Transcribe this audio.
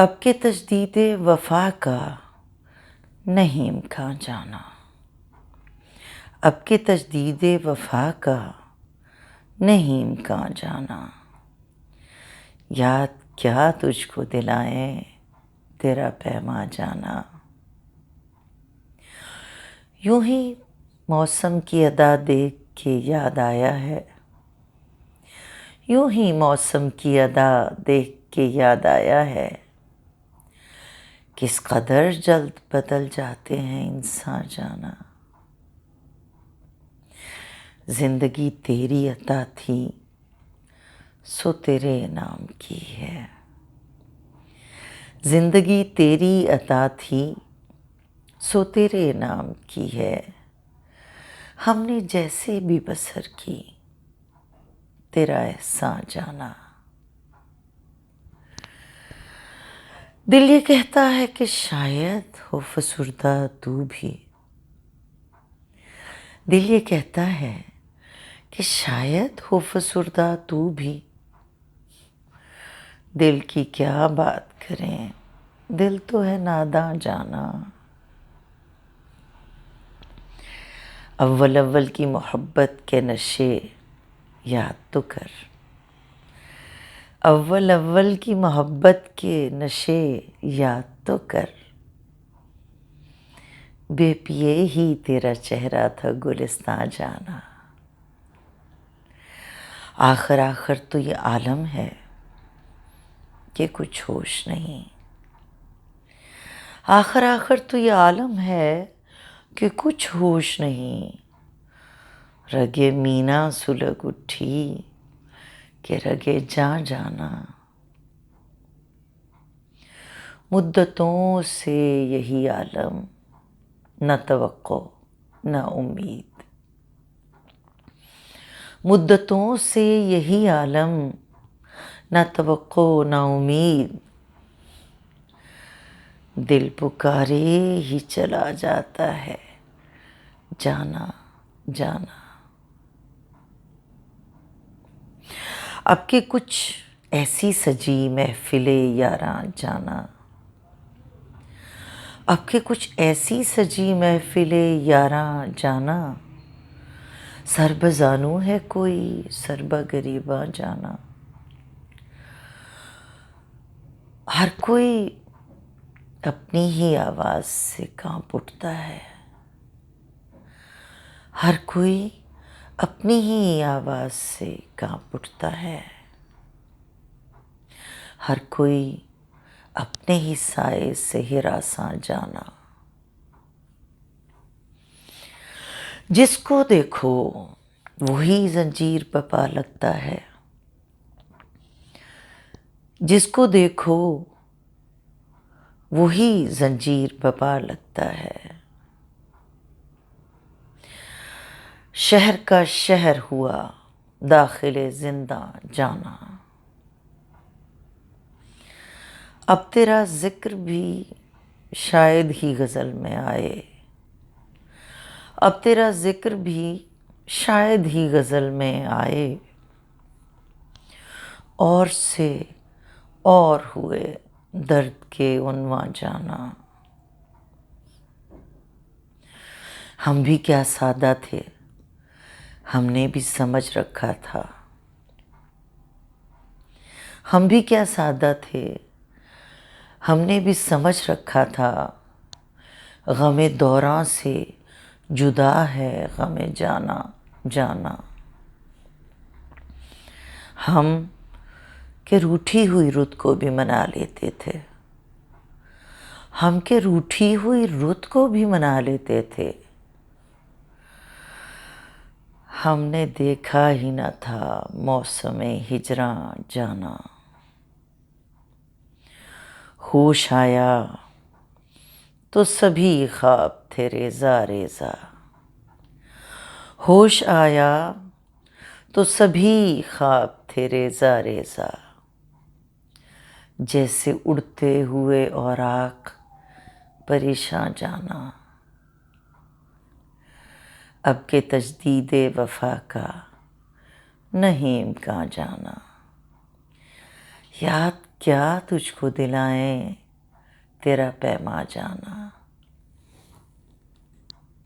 अब के तजदीदे वफा का नहीं इम्कान जाना। अब के तजदीदे वफा का नहीं इम्कान जाना। याद क्या तुझको दिलाएं तेरा पैमा जाना। यूं ही मौसम की अदा देख के याद आया है। यूं ही मौसम की अदा देख के याद आया है। किस कदर जल्द बदल जाते हैं इंसान जाना। जिंदगी तेरी अता थी सो तेरे नाम की है। जिंदगी तेरी अता थी सो तेरे नाम की है। हमने जैसे भी बसर की तेरा एहसान जाना। दिल ये कहता है कि शायद हो फसुर्दा तू भी। दिल ये कहता है कि शायद हो फसुर्दा तू भी। दिल की क्या बात करें, दिल तो है नादां जाना। अव्वल अव्वल की मोहब्बत के नशे याद तो कर। अव्वल अव्वल की मोहब्बत के नशे याद तो कर। बेपिए ही तेरा चेहरा था गुलिस्तां जाना। आखिर आखिर तो ये आलम है कि कुछ होश नहीं। आखिर आखिर तो ये आलम है कि कुछ होश नहीं। रगे मीना सुलग उठी कि रगे जां जाना। मुद्दतों से यही आलम न तवक्को न उम्मीद। मुद्दतों से यही आलम न तवक्को न उम्मीद। दिल पुकारे ही चला जाता है जाना जाना। अब के कुछ ऐसी सजी महफिले यारां जाना। अब के कुछ ऐसी सजी महफिले यारां जाना। सरबजानू है कोई सरबा गरीबा जाना। हर कोई अपनी ही आवाज़ से कांप उठता है। हर कोई अपनी ही आवाज़ से कांप उठता है। हर कोई अपने ही साए से हिरासां जाना। जिसको देखो वही जंजीर पे पा लगता है। जिसको देखो वही जंजीर पे पा लगता है। शहर का शहर हुआ दाखिले जिंदा जाना। अब तेरा जिक्र भी शायद ही गज़ल में आए। अब तेरा जिक्र भी शायद ही गज़ल में आए। और से और हुए दर्द के उन्वां जाना। हम भी क्या सादा थे, हमने भी समझ रखा था। हम भी क्या सादा थे, हमने भी समझ रखा था। गमे दौरां से जुदा है गमे जाना जाना। हम के रूठी हुई रुत को भी मना लेते थे। हम के रूठी हुई रुत को भी मना लेते थे। हमने देखा ही न था मौसमे हिजरां जाना। होश आया तो सभी ख्वाब थे रेजा रेजा। होश आया तो सभी ख्वाब थे रेजा रेजा। जैसे उड़ते हुए औराक परेशान जाना। अब के तजदीदे वफा का नहीं इम्कान जाना। याद क्या तुझको दिलाएं तेरा पैमा जाना।